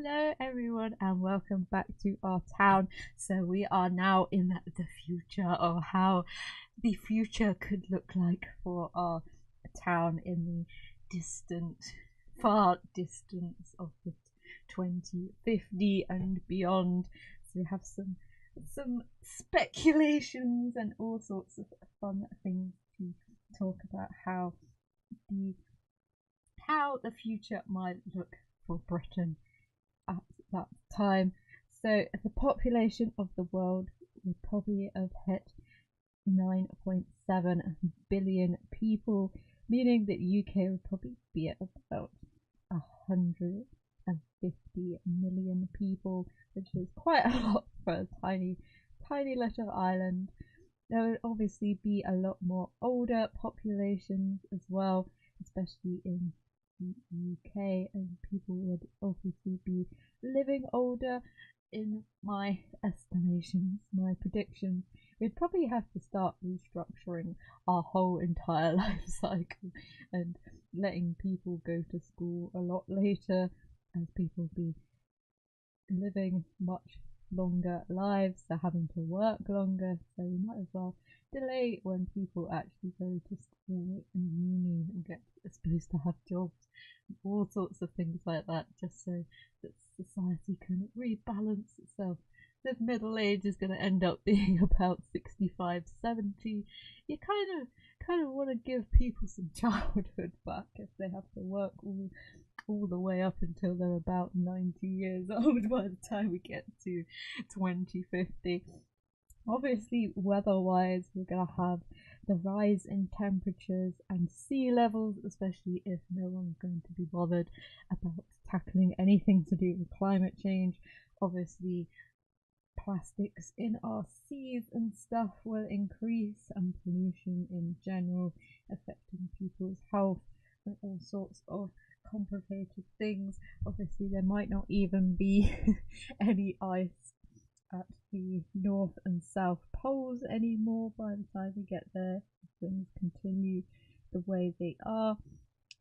Hello, everyone, and welcome back to our town. So, we are now in the future, or how the future could look like for our town in the distant, far distance of the 2050 and beyond. So, we have some speculations and all sorts of fun things to talk about the how the future might look for Britain at that time. So the population of the world would probably have hit 9.7 billion people, meaning that UK would probably be at about 150 million people, which is quite a lot for a tiny little island. There would obviously be a lot more older populations as well, especially in the UK, and people would obviously be living older. In my estimations, my predictions, we'd probably have to start restructuring our whole entire life cycle and letting people go to school a lot later, as people be living much longer lives, so having to work longer, so we might as well delay when people actually go to school and uni and get supposed to have jobs, all sorts of things like that, just so that society can rebalance itself. The middle age is going to end up being about 65, 70. You kind of want to give people some childhood back if they have to work all the way up until they're about 90 years old by the time we get to 2050. Obviously, weather-wise, we're going to have the rise in temperatures and sea levels, especially if no one's going to be bothered about tackling anything to do with climate change. Obviously, plastics in our seas and stuff will increase, and pollution in general affecting people's health and all sorts of complicated things. Obviously, there might not even be any ice at the north and south poles anymore by the time we get there. Things continue the way they are,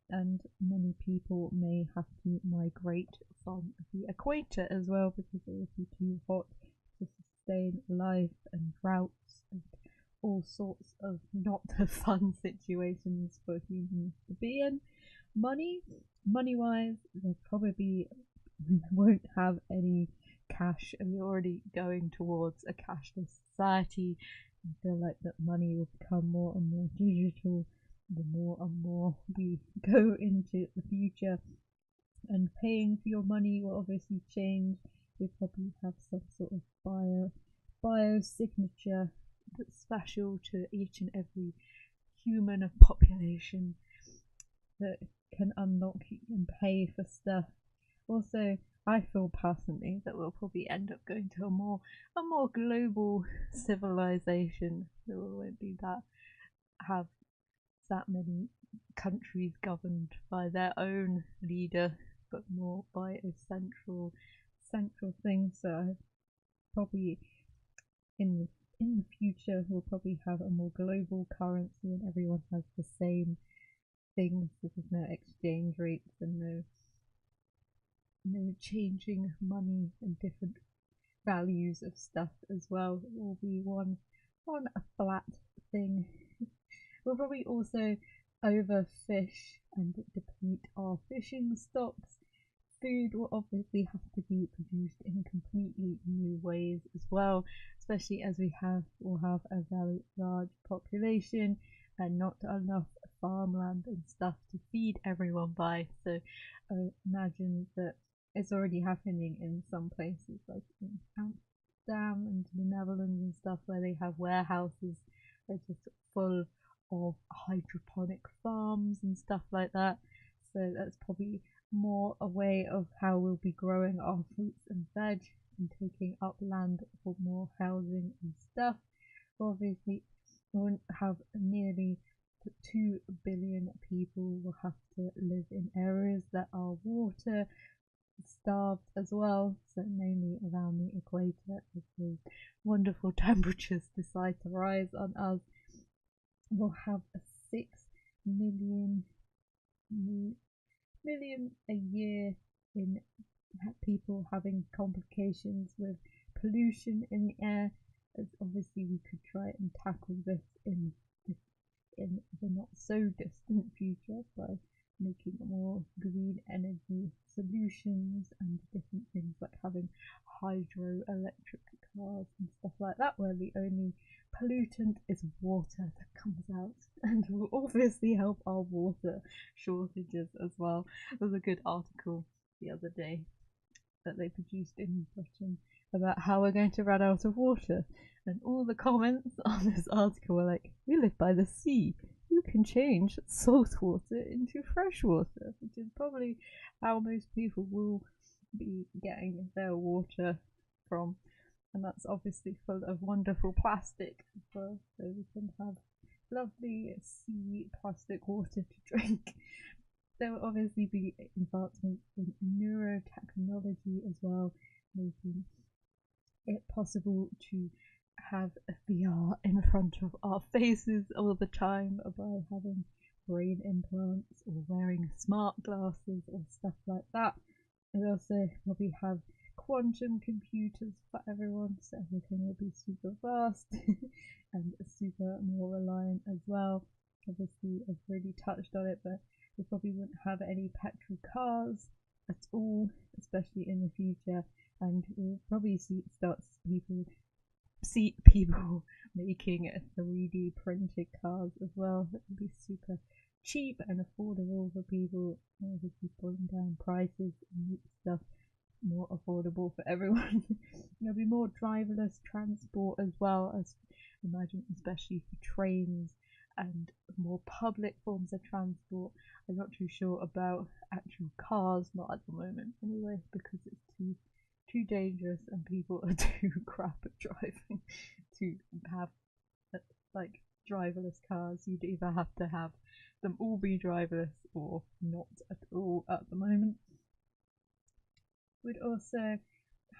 and many people may have to migrate from the equator as well, because it would be too hot to sustain life, and droughts and all sorts of not fun situations for humans to be in. Money wise, we won't have any cash, and we're already going towards a cashless society. I feel like that money will become more and more digital the more and more we go into the future, and paying for your money will obviously change. We probably have some sort of bio signature that's special to each and every human population that can unlock and pay for stuff. Also, I feel personally that we'll probably end up going to a more global civilization. There won't be have that many countries governed by their own leader, but more by a central thing. So probably in the future we'll probably have a more global currency, and everyone has the same things. So there's no exchange rates and no changing money and different values of stuff as well. It will be one flat thing. We'll probably also overfish and deplete our fishing stocks. Food will obviously have to be produced in completely new ways as well, especially as will have a very large population and not enough farmland and stuff to feed everyone by. So imagine that it's already happening in some places, like in Amsterdam and the Netherlands and stuff, where they have warehouses that are just full of hydroponic farms and stuff like that. So that's probably more a way of how we'll be growing our fruits and veg and taking up land for more housing and stuff. Obviously, we won't have nearly 2 billion people will have to live in areas that are water starved as well, so mainly around the equator. If the wonderful temperatures decide to rise on us, we'll have a 6 million a year in people having complications with pollution in the air. As obviously we could try and tackle this in the not so distant future by making more green energy solutions and different things like having hydroelectric cars and stuff like that, where the only pollutant is water that comes out, and will obviously help our water shortages as well. There was a good article the other day that they produced in Britain about how we're going to run out of water, and all the comments on this article were like, we live by the sea, you can change salt water into fresh water, which is probably how most people will be getting their water from. And that's obviously full of wonderful plastic as well, so we can have lovely sea plastic water to drink. There will obviously be advancements in neurotechnology as well, making it possible to have a VR in front of our faces all the time by having brain implants or wearing smart glasses or stuff like that. We also probably have quantum computers for everyone, so everything will be super fast and super more reliant as well. Obviously, I've already touched on it, but we probably wouldn't have any petrol cars at all, especially in the future, and we'll probably see people making 3D printed cars as well. That would be super cheap and affordable for people. Obviously, bring down prices and make stuff more affordable for everyone. There'll be more driverless transport as well, as imagine, especially for trains and more public forms of transport. I'm not too sure about actual cars, not at the moment anyway, because it's too dangerous and people are too crap at driving to have like driverless cars. You'd either have to have them all be driverless or not at all at the moment. We'd also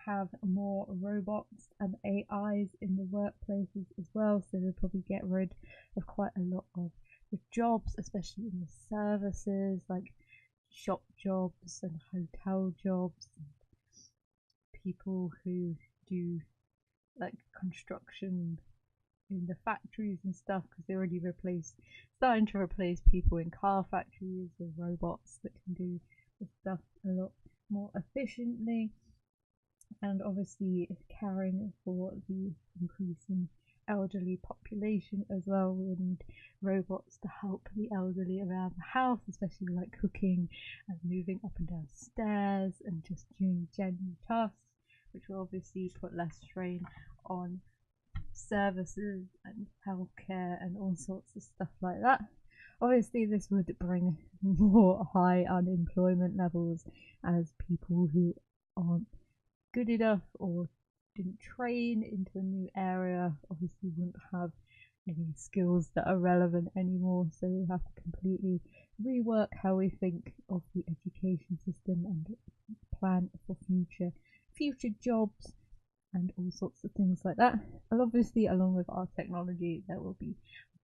have more robots and AIs in the workplaces as well, so we'll probably get rid of quite a lot of the jobs, especially in the services like shop jobs and hotel jobs, and people who do like construction in the factories and stuff, because they already starting to replace people in car factories with robots that can do the stuff a lot more efficiently. And obviously caring for the increasing elderly population as well, we need robots to help the elderly around the house, especially like cooking and moving up and down stairs and just doing general tasks, which will obviously put less strain on services and healthcare and all sorts of stuff like that. Obviously this would bring more high unemployment levels, as people who aren't good enough or didn't train into a new area obviously wouldn't have any skills that are relevant anymore, so we have to completely rework how we think of the education system and plan for future jobs and all sorts of things like that. And obviously along with our technology there will be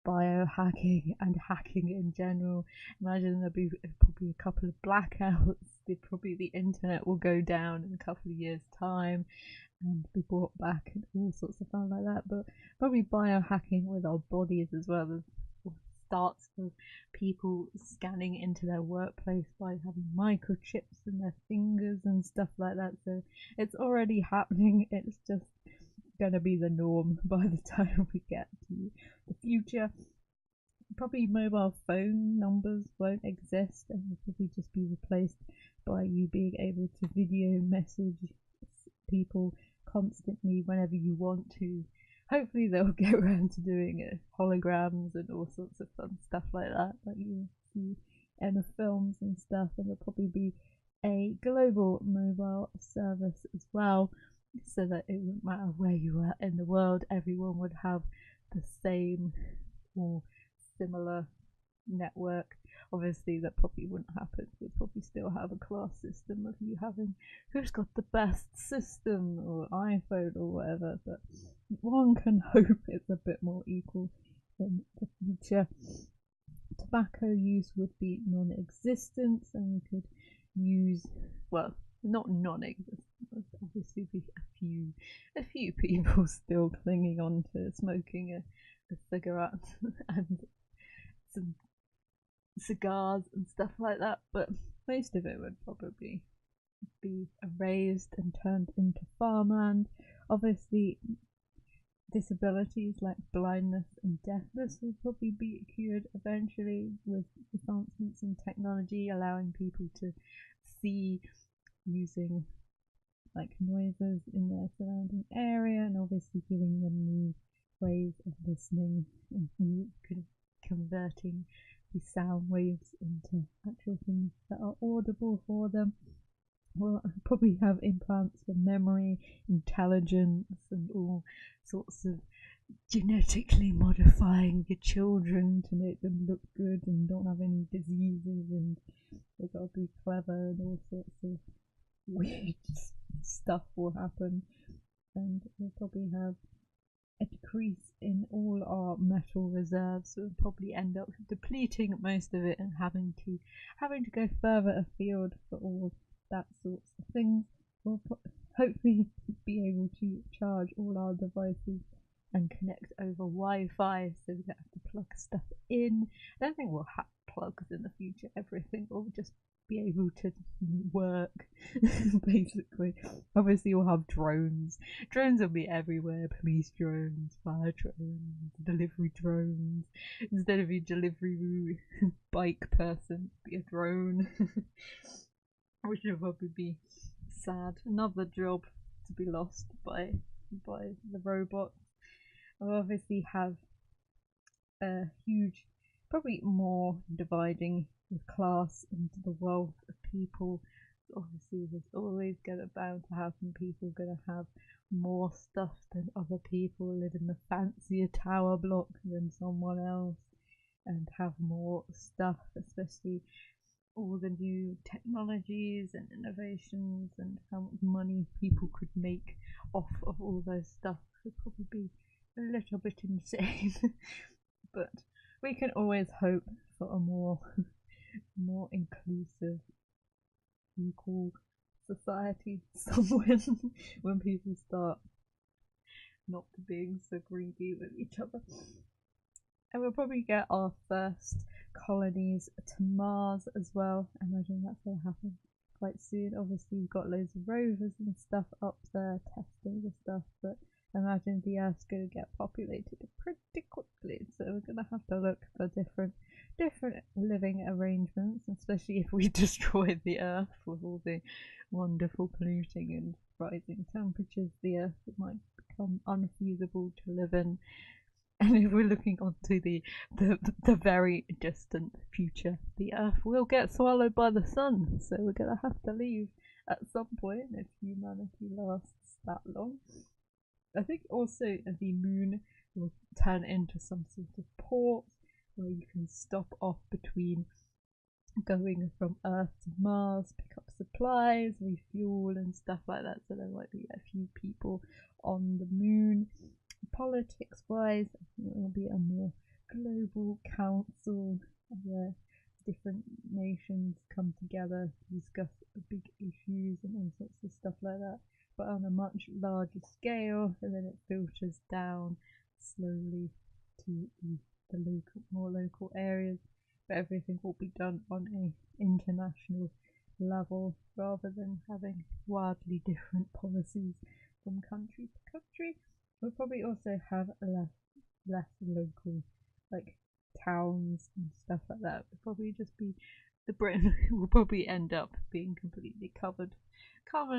biohacking and hacking in general. Imagine there'll be probably a couple of blackouts, probably the internet will go down in a couple of years time and be brought back and all sorts of fun like that. But probably biohacking with our bodies as well, as starts with people scanning into their workplace by having microchips in their fingers and stuff like that. So it's already happening, it's just gonna be the norm by the time we get to the future. Probably mobile phone numbers won't exist and will probably just be replaced by you being able to video message people constantly whenever you want to. Hopefully they'll get around to doing holograms and all sorts of fun stuff like that you see in the films and stuff, and there'll probably be a global mobile service as well, so that it wouldn't matter where you were in the world, everyone would have the same or similar network. Obviously that probably wouldn't happen, we'd probably still have a class system of you having who's got the best system or iPhone or whatever, but one can hope it's a bit more equal in the future. Tobacco use would be non-existent, and we could use, well, not non-existent. There's obviously be a few people still clinging on to smoking a cigarette and some cigars and stuff like that, but most of it would probably be erased and turned into farmland. Obviously, disabilities like blindness and deafness will probably be cured eventually with advancements in technology, allowing people to see using like noises in their surrounding area, and obviously giving them new ways of listening and converting the sound waves into actual things that are audible for them. We'll probably have implants for memory, intelligence, and all sorts of genetically modifying your children to make them look good and don't have any diseases, and they've got to be clever, and all sorts of weird stuff will happen. And we'll probably have a decrease in all our metal reserves, so we'll probably end up depleting most of it and having to go further afield for all that sorts of things. We'll hopefully be able to charge all our devices and connect over Wi-Fi, so we don't have to plug stuff in. I don't think we'll have plugs in the future. Everything will just be able to work, basically. Obviously, we'll have drones. Drones will be everywhere. Police drones, fire drones, delivery drones. Instead of a delivery bike person, be a drone. Which would probably be sad. Another job to be lost by the robots. We'll obviously have a huge, probably more dividing the class into the wealth of people. So obviously, there's always bound to have some people going to have more stuff than other people, live in the fancier tower block than someone else, and have more stuff, especially all the new technologies and innovations, and how much money people could make off of all those stuff would probably be a little bit insane. But we can always hope for a more inclusive, equal society somewhere when people start not being so greedy with each other. And we'll probably get our first colonies to Mars as well. I imagine that's going to happen quite soon. Obviously, we've got loads of rovers and stuff up there testing the stuff, but I imagine the Earth's going to get populated pretty quickly. So we're going to have to look for different living arrangements, especially if we destroy the Earth with all the wonderful polluting and rising temperatures. The Earth might become unfeasible to live in. And if we're looking onto the very distant future, the Earth will get swallowed by the sun, so we're going to have to leave at some point if humanity lasts that long. I think also the moon will turn into some sort of port where you can stop off between going from Earth to Mars, pick up supplies, refuel and stuff like that, so there might be a few people on the moon. Politics wise, I think there will be a more global council where different nations come together to discuss big issues and all sorts of stuff like that, but on a much larger scale, and then it filters down slowly to the more local areas, but everything will be done on an international level rather than having wildly different policies from country to country. We'll probably also have less local, like, towns and stuff like that. It'll probably just be the Britain will probably end up being completely covered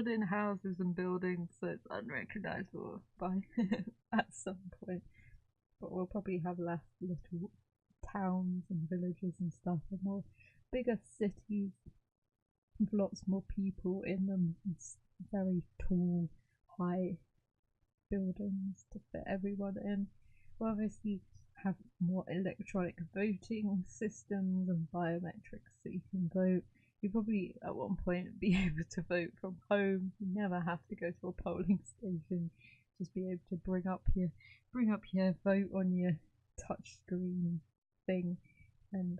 in houses and buildings, so it's unrecognisable by at some point. But we'll probably have less little towns and villages and stuff, and more bigger cities with lots more people in them. It's very tall, high buildings to fit everyone in. We'll obviously have more electronic voting systems and biometrics so you can vote. You probably at one point be able to vote from home. You never have to go to a polling station. Just be able to bring up your vote on your touch screen thing and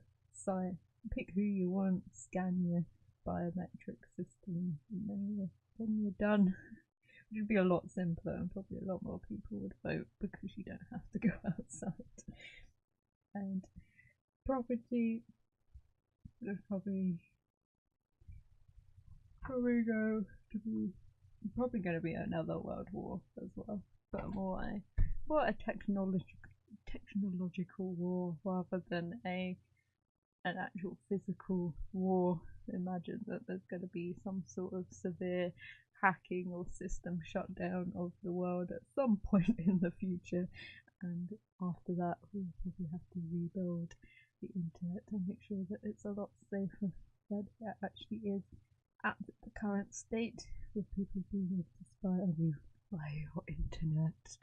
pick who you want, scan your biometric system, and then you're done. Which would be a lot simpler, and probably a lot more people would vote because you don't have to go outside. And property, there's probably going to be another world war as well, but more a technological war rather than an actual physical war. Imagine that there's going to be some sort of severe hacking or system shutdown of the world at some point in the future, and after that we'll probably have to rebuild the internet to make sure that it's a lot safer than it actually is at the current state, with people being able to spy on you via your internet,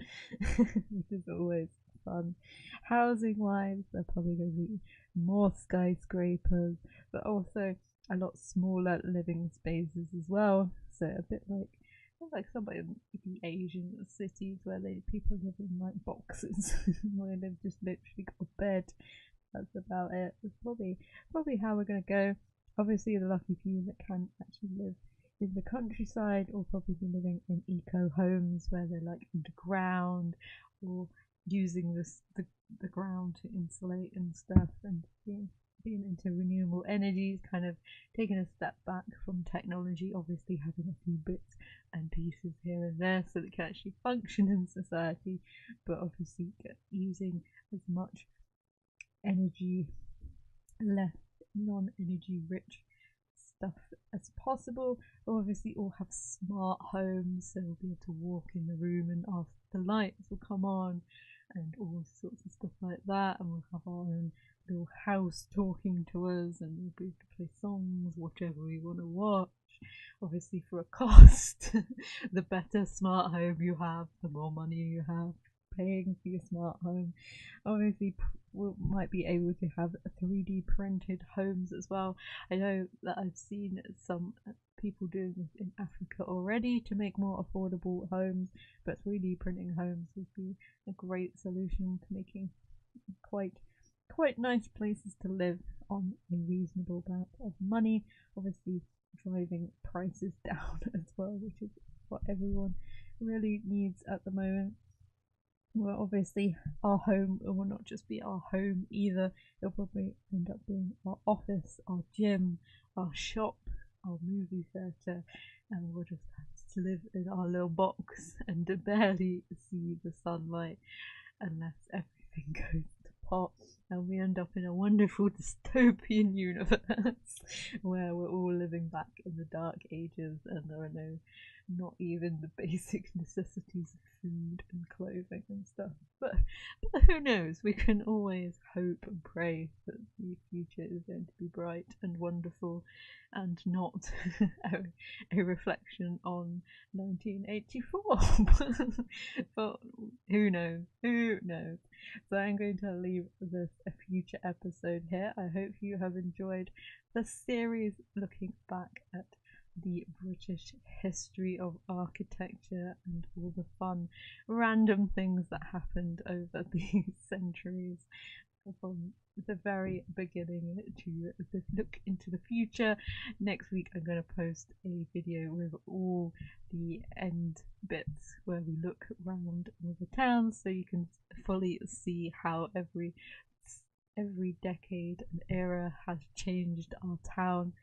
which is always fun. Housing wise, there are probably going to be more skyscrapers, but also a lot smaller living spaces as well. So a bit like some of the Asian cities where people live in like boxes, where they've just literally got a bed. That's about it. It's probably how we're gonna go. Obviously, the lucky few that can actually live in the countryside, or probably be living in eco homes where they're like underground, or using the ground to insulate and stuff, and being into renewable energies, kind of taking a step back from technology, obviously having a few bits and pieces here and there so that it can actually function in society, but obviously using as much energy, less non-energy rich stuff as possible. We'll obviously all have smart homes, so we'll be able to walk in the room and the lights will come on and all sorts of stuff like that, and we'll have our own little house talking to us, and we'll be able to play songs, whatever we want to watch, obviously for a cost. The better smart home you have, the more money you have paying for your smart home. Obviously we might be able to have 3D printed homes as well. I know that I've seen some people doing this in Africa already to make more affordable homes, but 3D printing homes would be a great solution to making quite nice places to live on a reasonable amount of money. Obviously driving prices down as well, which is what everyone really needs at the moment. Well, obviously our home will not just be our home either. It'll probably end up being our office, our gym, our shop, our movie theatre, and we'll just have to live in our little box and barely see the sunlight unless everything goes to pot, and we end up in a wonderful dystopian universe where we're all living back in the dark ages and there are not even the basic necessities of food and clothing and stuff. But who knows? We can always hope and pray that the future is going to be bright and wonderful and not a reflection on 1984. But who knows? Who knows? So I'm going to leave this a future episode here. I hope you have enjoyed the series looking back at the British history of architecture and all the fun random things that happened over the centuries, from the very beginning to look into the future. Next week I'm going to post a video with all the end bits where we look around all the towns, so you can fully see how every decade and era has changed our town.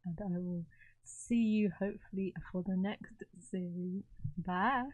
And I will see you hopefully for the next series. Bye.